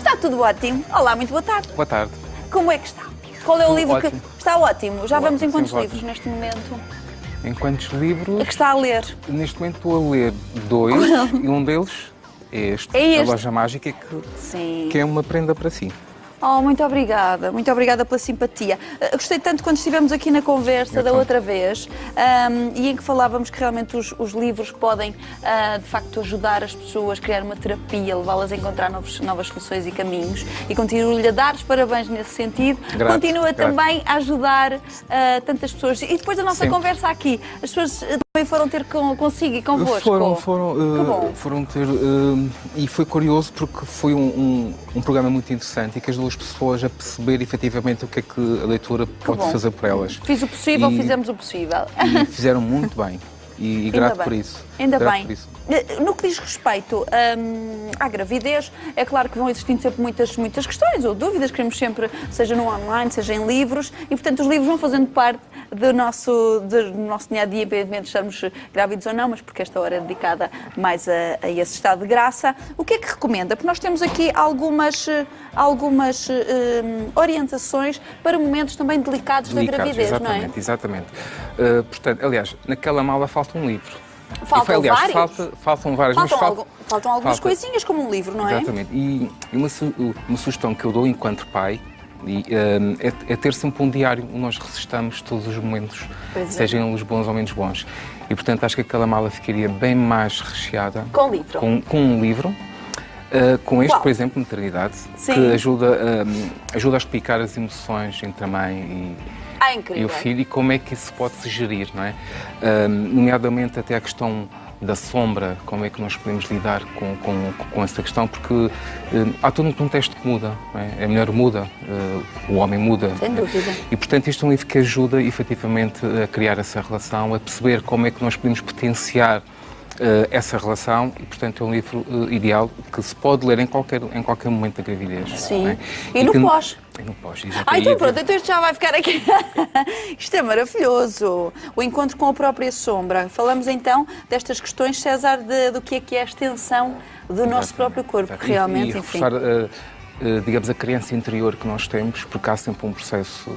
Está tudo ótimo. Olá, muito boa tarde. Boa tarde. Como é que está? Qual é o livro ótimo. que... Está ótimo. Já vamos em quantos sim, livros ótimo. neste momento? Em quantos livros? É que está a ler? Neste momento estou a ler 2 e um deles é este, É este. A Loja Mágica, Sim. que é uma prenda para si. Oh, muito obrigada pela simpatia. Gostei tanto quando estivemos aqui na conversa da outra vez e em que falávamos que realmente os livros podem, de facto, ajudar as pessoas, criar uma terapia, levá-las a encontrar novas soluções e caminhos. E continuo-lhe a dar os parabéns nesse sentido. Grato, Continua grato. também a ajudar tantas pessoas. E depois da nossa Sempre. conversa aqui, as pessoas também foram ter consigo e convosco. Foram ter, e foi curioso porque foi um programa muito interessante e que ajudou as pessoas a perceber efetivamente o que é que a leitura pode bom. fazer por elas. Fiz o possível, fizemos o possível. E fizeram muito bem. E grato bem. por isso. Ainda Grato bem. por isso. No que diz respeito à gravidez, é claro que vão existindo sempre muitas questões ou dúvidas, queremos sempre, seja no online, seja em livros, e portanto os livros vão fazendo parte do nosso dia-a-dia, independentemente de estarmos grávidos ou não, mas porque esta hora é dedicada mais a esse estado de graça. O que é que recomenda? Porque nós temos aqui algumas orientações para momentos também delicados da gravidez, não é? Exatamente. Portanto, aliás, naquela mala falta um livro. Faltam vários? Faltam vários. Faltam algumas coisinhas como um livro, não é? Exatamente. E uma sugestão que eu dou enquanto pai é ter sempre um diário onde nós registramos todos os momentos, sejam eles bons ou menos bons. E, portanto, acho que aquela mala ficaria bem mais recheada. Com livro? Com um livro. Com este, Uau. por exemplo, Maternidade, Sim. que ajuda a explicar as emoções entre a mãe e o filho e como é que isso pode se gerir, não é? Nomeadamente até a questão da sombra, como é que nós podemos lidar com essa questão, porque há todo um contexto que muda, não é? A mulher muda, o homem muda. Sem dúvida. E, portanto, isto é um livro que ajuda, efetivamente, a criar essa relação, a perceber como é que nós podemos potenciar essa relação e, portanto, é um livro ideal que se pode ler em qualquer momento da gravidez. Sim. Não é? E no pós? E no pós, exatamente. Então pronto, então isto já vai ficar aqui. Isto é maravilhoso. O encontro com a própria sombra. Falamos então destas questões, César, do que é a extensão do nosso próprio corpo, que realmente, e enfim. reforçar, digamos, a criança interior que nós temos, porque há sempre um processo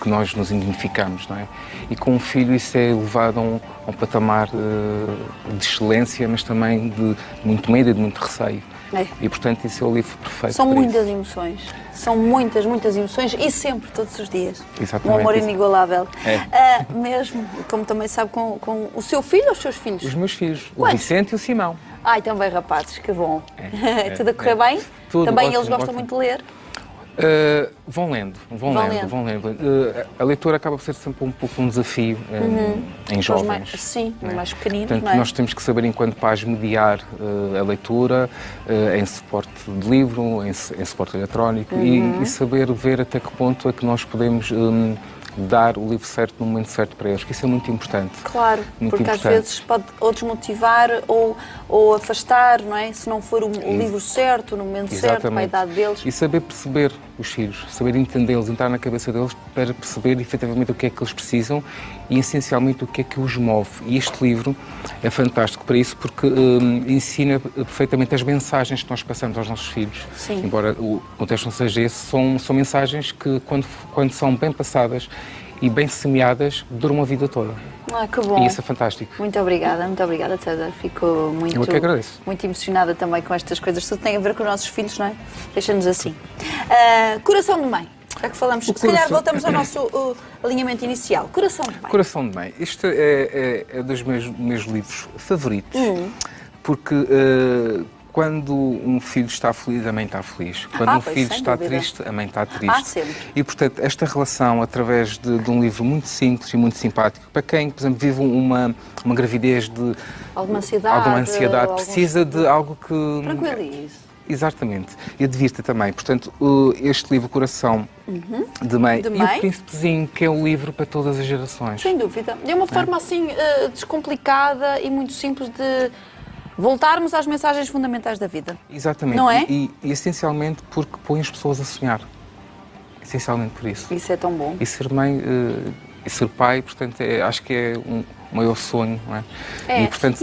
que nós nos identificamos, não é? E com o filho isso é levado a um patamar de excelência, mas também de muito medo e de muito receio. É. E, portanto, isso é o livro perfeito. São para muitas isso. emoções. São muitas emoções e sempre, todos os dias. Exatamente. Um amor Isso. inigualável. É. Mesmo, como também sabe, com o seu filho ou os seus filhos? Os meus filhos, o Quantos? Vicente e o Simão. Ai, também rapazes, que bom. É, Tudo a correr bem? Tudo Também ótimo, eles gostam ótimo. muito de ler? Vão lendo. A leitura acaba por ser sempre um pouco um desafio em jovens. Sim, não é? mais pequeninos, Portanto, não é? nós temos que saber, enquanto pais, mediar a leitura em suporte de livro, em suporte eletrónico e saber ver até que ponto é que nós podemos dar o livro certo no momento certo para eles, que isso é muito importante. Claro, muito porque importante. às vezes pode ou desmotivar ou afastar, não é? Se não for o livro certo, no momento certo, para a idade deles. E saber perceber os filhos, saber entendê-los, entrar na cabeça deles para perceber efetivamente o que é que eles precisam e essencialmente o que é que os move. E este livro é fantástico para isso porque ensina perfeitamente as mensagens que nós passamos aos nossos filhos. Sim. Embora o contexto não seja esse, são mensagens que quando são bem passadas e bem semeadas, duram a vida toda. Ah, que bom. E isso é fantástico. Muito obrigada, César. Fico Eu que agradeço. muito emocionada também com estas coisas. Tudo tem a ver com os nossos filhos, não é? Deixa-nos assim. Coração de Mãe. Já que falamos, se calhar voltamos ao nosso alinhamento inicial. Coração de Mãe. Coração de Mãe. Isto é dos meus livros favoritos, porque quando um filho está feliz, a mãe está feliz. Quando um filho está triste, a mãe está triste. Sempre. E, portanto, esta relação, através de um livro muito simples e muito simpático, para quem, por exemplo, vive uma gravidez de alguma ansiedade, precisa de algo que... Tranquilize. Exatamente. E divirta também. Portanto, este livro, Coração de Mãe, e o Príncipezinho, que é um livro para todas as gerações. Sem dúvida. De uma forma assim descomplicada e muito simples de voltarmos às mensagens fundamentais da vida. Exatamente. Não é? E essencialmente porque põe as pessoas a sonhar. Essencialmente por isso. Isso é tão bom. E ser mãe e ser pai, portanto, acho que é um maior sonho, não é? E, portanto,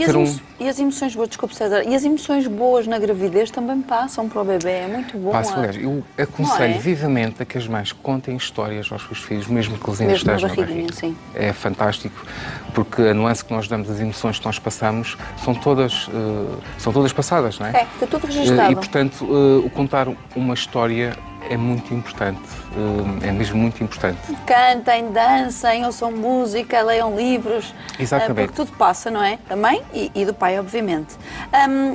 e as emoções boas, desculpe, César, e as emoções boas na gravidez também passam para o bebê, é muito bom. Aliás, eu aconselho vivamente a que as mães contem histórias aos seus filhos, mesmo que eles ainda estejam na barriga. Sim. É fantástico, porque a nuance que nós damos, as emoções que nós passamos, são todas passadas, não é? Fica tudo registado. E, portanto, o contar uma história é muito importante, é mesmo muito importante. Cantem, dancem, ouçam música, leiam livros. Exatamente. Porque tudo passa, não é? Da mãe e do pai, obviamente.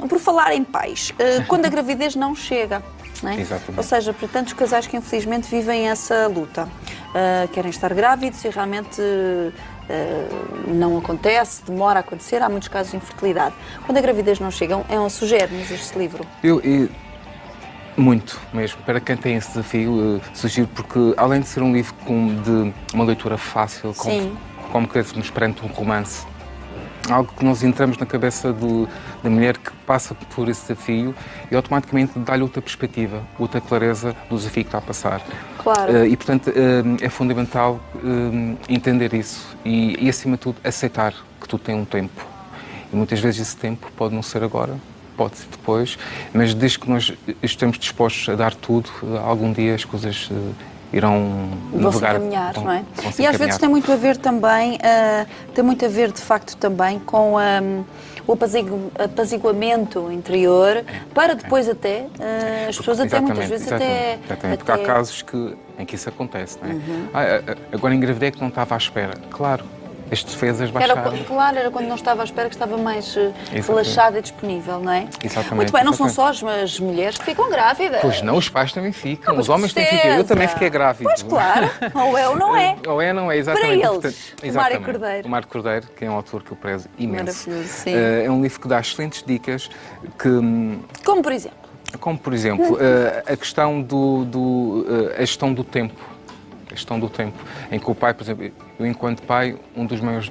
Por falar em pais, quando a gravidez não chega, não é? Exatamente. Ou seja, para tantos casais que infelizmente vivem essa luta, querem estar grávidos e realmente não acontece, demora a acontecer, há muitos casos de infertilidade. Quando a gravidez não chega, sugere-nos este livro? Muito mesmo, para quem tem esse desafio, sugiro, porque além de ser um livro de uma leitura fácil, como queríamos perante um romance, algo que nós entramos na cabeça da mulher que passa por esse desafio e automaticamente dá-lhe outra perspectiva, outra clareza do desafio que está a passar. Claro. E, portanto, é fundamental entender isso e, acima de tudo, aceitar que tudo tem um tempo. E muitas vezes esse tempo pode não ser agora, pode ser depois, mas desde que nós estamos dispostos a dar tudo, algum dia as coisas irão navegar. Caminhar, não é? E às vezes tem muito a ver também, de facto também com o apaziguamento interior, para depois até, as pessoas até muitas vezes até... Porque há casos em que isso acontece, não é? Agora engravidei que não estava à espera. Claro. As defesas baixaram. Era quando não estava à espera, que estava mais relaxada e disponível, não é? Exatamente. Muito bem, não são só as mulheres que ficam grávidas. Pois não, os pais também ficam, os homens também ficam. Eu também fiquei grávida. Pois claro, ou é ou não é. Ou é ou não é, exatamente. Para eles, o Mário Cordeiro. O Mário Cordeiro, que é um autor que eu prezo imenso. Maravilhoso, sim. É um livro que dá excelentes dicas que... Como por exemplo? Como por exemplo, a questão a gestão do tempo. A gestão do tempo, em que o pai, por exemplo, eu enquanto pai, um dos maiores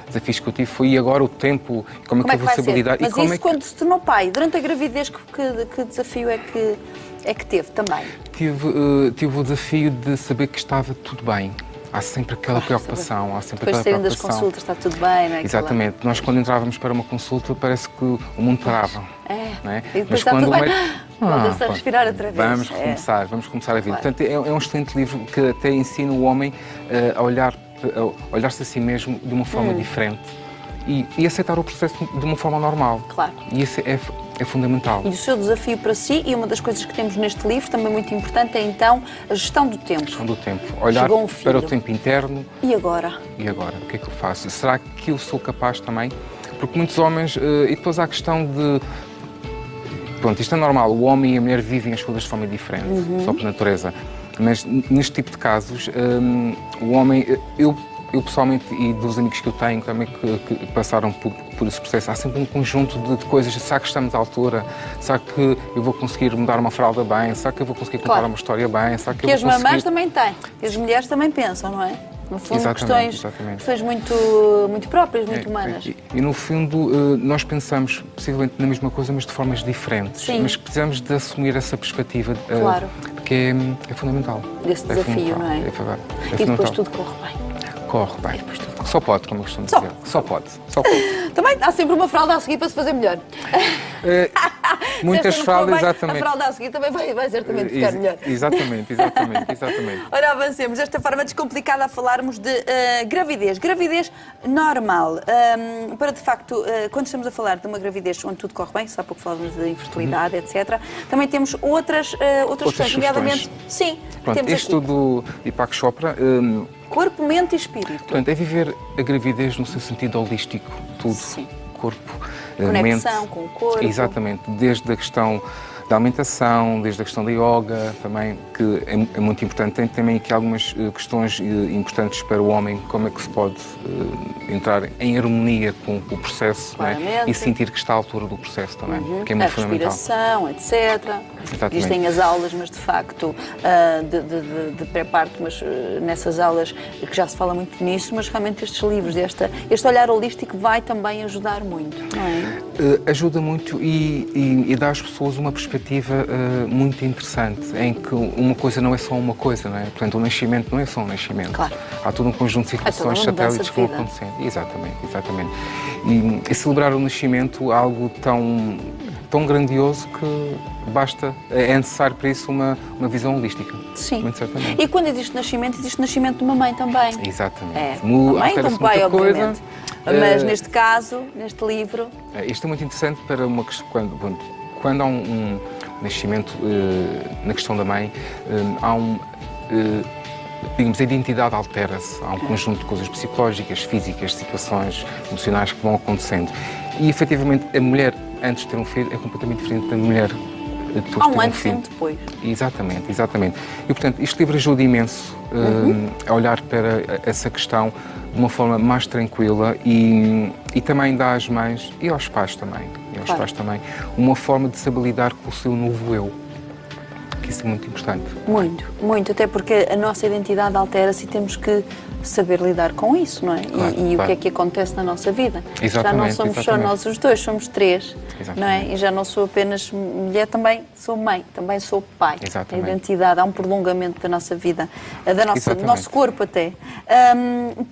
desafios que eu tive foi agora o tempo, como é que eu vou saber lidar. Mas isso quando se tornou pai, durante a gravidez, que desafio é que teve também? Tive o desafio de saber que estava tudo bem. Há sempre aquela preocupação, Depois de saírem das consultas, está tudo bem, não é? Exatamente. Nós, quando entrávamos para uma consulta, parece que o mundo parava. Não é? E depois está tudo bem. Pode-se respirar outra vez. Vamos começar a vida. Claro. Portanto, é um excelente livro que até ensina o homem a olhar-se a si mesmo de uma forma diferente e aceitar o processo de uma forma normal. Claro. E isso é fundamental. E o seu desafio para si, e uma das coisas que temos neste livro, também muito importante, é então a gestão do tempo. A gestão do tempo. Olhar para o tempo interno. E agora? E agora? O que é que eu faço? Será que eu sou capaz também? Porque muitos homens... E depois há a questão de... Pronto, isto é normal. O homem e a mulher vivem as coisas de forma diferente, só por natureza. Mas neste tipo de casos, o homem... Eu pessoalmente, e dos amigos que eu tenho também que passaram por esse processo, há sempre um conjunto de coisas. Será que estamos à altura? Será que eu vou conseguir mudar uma fralda bem? Será que eu vou conseguir contar uma história bem? Será que as mamães também têm, e as mulheres também pensam, não é? No fundo, questões muito próprias, muito humanas. E no fundo, nós pensamos possivelmente na mesma coisa, mas de formas diferentes. Sim. Mas precisamos de assumir essa perspectiva, claro. Porque é fundamental. Esse desafio, não é? É verdade. E depois tudo corre bem. Corre bem. Só pode, como eu costumo dizer. Só pode. Também há sempre uma fralda a seguir para se fazer melhor. Muitas fraldas, exatamente. A fralda a seguir também vai certamente ficar melhor. Exatamente. Ora, avancemos desta forma descomplicada a falarmos de gravidez. Gravidez normal. Para, de facto, quando estamos a falar de uma gravidez onde tudo corre bem, se há pouco falávamos de infertilidade, etc., também temos outras questões, nomeadamente... Sim, pronto, temos isto do Deepak Chopra... Corpo, mente e espírito. Portanto, é viver a gravidez no seu sentido holístico, tudo. Sim. Corpo, conexão mente. Com o corpo. Exatamente, desde a questão da alimentação, desde a questão da yoga, também, que é muito importante. Tem também aqui algumas questões importantes para o homem, como é que se pode entrar em harmonia com o processo, não é? E sentir que está à altura do processo também, que é muito fundamental. A respiração, etc. Existem as aulas, mas de facto, de pré-parto, mas nessas aulas que já se fala muito nisso, mas realmente estes livros, este olhar holístico vai também ajudar muito, não é? Ajuda muito e dá às pessoas uma perspectiva muito interessante, em que uma coisa não é só uma coisa, não é? Portanto, o nascimento não é só um nascimento. Claro. Há todo um conjunto de situações, satélites que vão acontecendo. Exatamente. E celebrar o nascimento é algo tão grandioso que é necessário para isso uma visão holística. Sim. Muito certamente. E quando existe nascimento de uma mãe também. Exatamente. Uma mãe de um pai, obviamente. Mas neste caso, neste livro... Isto é muito interessante para uma questão... Quando há um nascimento, na questão da mãe, há digamos, a identidade altera-se. Há um conjunto de coisas psicológicas, físicas, situações emocionais que vão acontecendo. E, efetivamente, a mulher, antes de ter um filho, é completamente diferente da mulher depois de ter um filho. Há um antes e um depois. Exatamente. E, portanto, este livro ajuda imenso a olhar para essa questão de uma forma mais tranquila e também dá às mães e aos pais também, uma forma de saber lidar com o seu novo eu. Que isso é muito importante. Muito, até porque a nossa identidade altera-se e temos que saber lidar com isso, não é? Claro. O que é que acontece na nossa vida. Já não somos só nós os dois, somos três, não é? E já não sou apenas mulher, também sou mãe, também sou pai. A identidade, há um prolongamento da nossa vida, do nosso corpo até.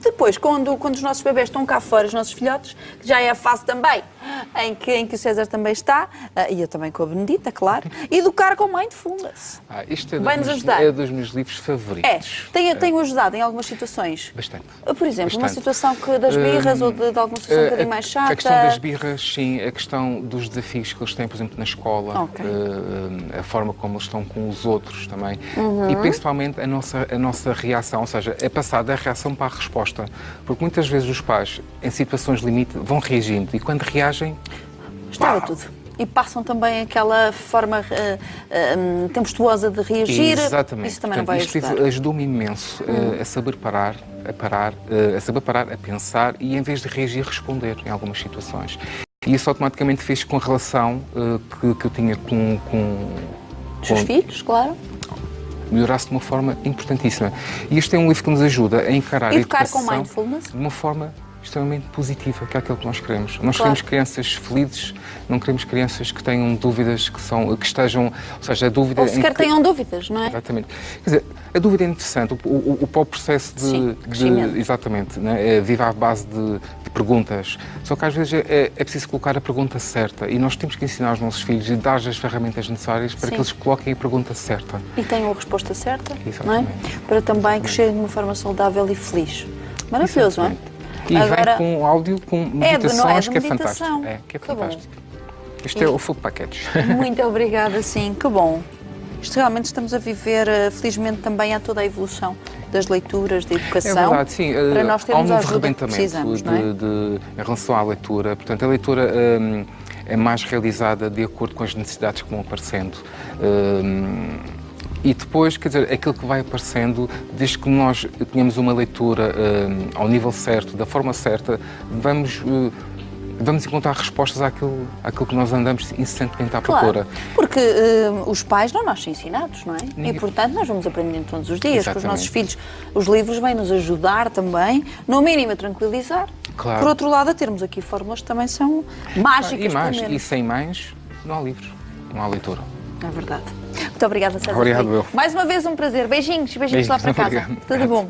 Depois, quando os nossos bebés estão cá fora, os nossos filhotes, que já é a fase também em que o César também está, e eu também com a Benedita, claro, educar com mindfulness. Isto vai-nos ajudar. É dos meus livros favoritos. Tem ajudado em algumas situações? Bastante. Por exemplo, uma situação das birras ou de alguma situação um bocadinho mais chata? A questão das birras, sim. A questão dos desafios que eles têm, por exemplo, na escola. A forma como eles estão com os outros também. E principalmente a nossa reação, ou seja, é passar da reação para a resposta. Porque muitas vezes os pais, em situações limite, vão reagindo e quando reagem... Estraga tudo. E passam também aquela forma tempestuosa de reagir. Exatamente. Isso também não vai ajudar. Isto ajudou-me imenso a saber parar, a pensar e, em vez de reagir, responder em algumas situações. E isso automaticamente fez com a relação que eu tinha com os filhos, claro. Melhorasse de uma forma importantíssima. E este é um livro que nos ajuda a encarar a educação com mindfulness de uma forma extremamente positiva, que é aquilo que nós queremos. Nós queremos crianças felizes, não queremos crianças que tenham dúvidas, que estejam... Ou seja, a dúvida... Ou sequer tenham dúvidas, não é? Exatamente. Quer dizer, a dúvida é interessante, o processo crescimento. Exatamente, né? Vive à base de perguntas. Só que às vezes é preciso colocar a pergunta certa e nós temos que ensinar aos nossos filhos e dar as ferramentas necessárias para que eles coloquem a pergunta certa. E tenham a resposta certa, exatamente. Não é? Para também crescerem de uma forma saudável e feliz. Maravilhoso, não é? E agora, vem com áudio, com meditações, que é fantástico. Que fantástico. Isto é o full package. Muito obrigada, sim, que bom. Isto realmente estamos a viver, felizmente também há toda a evolução das leituras, da educação. É verdade, sim. Para nós termos há um a ajuda que precisamos, não é? Em relação à leitura. Portanto, a leitura é mais realizada de acordo com as necessidades que vão aparecendo. E depois, quer dizer, aquilo que vai aparecendo, desde que nós tenhamos uma leitura ao nível certo, da forma certa, vamos encontrar respostas àquilo que nós andamos incessantemente à procura. Porque os pais não nascem ensinados, não é? E, portanto, nós vamos aprendendo todos os dias. Com os nossos filhos, os livros vêm nos ajudar também, no mínimo a tranquilizar. Claro. Por outro lado, a termos aqui fórmulas que também são mágicas. E sem mães, não há livros, não há leitura. É verdade. Muito obrigada, César. Obrigado, eu. Mais uma vez um prazer. Beijinhos lá para casa. Obrigado. Tudo bom.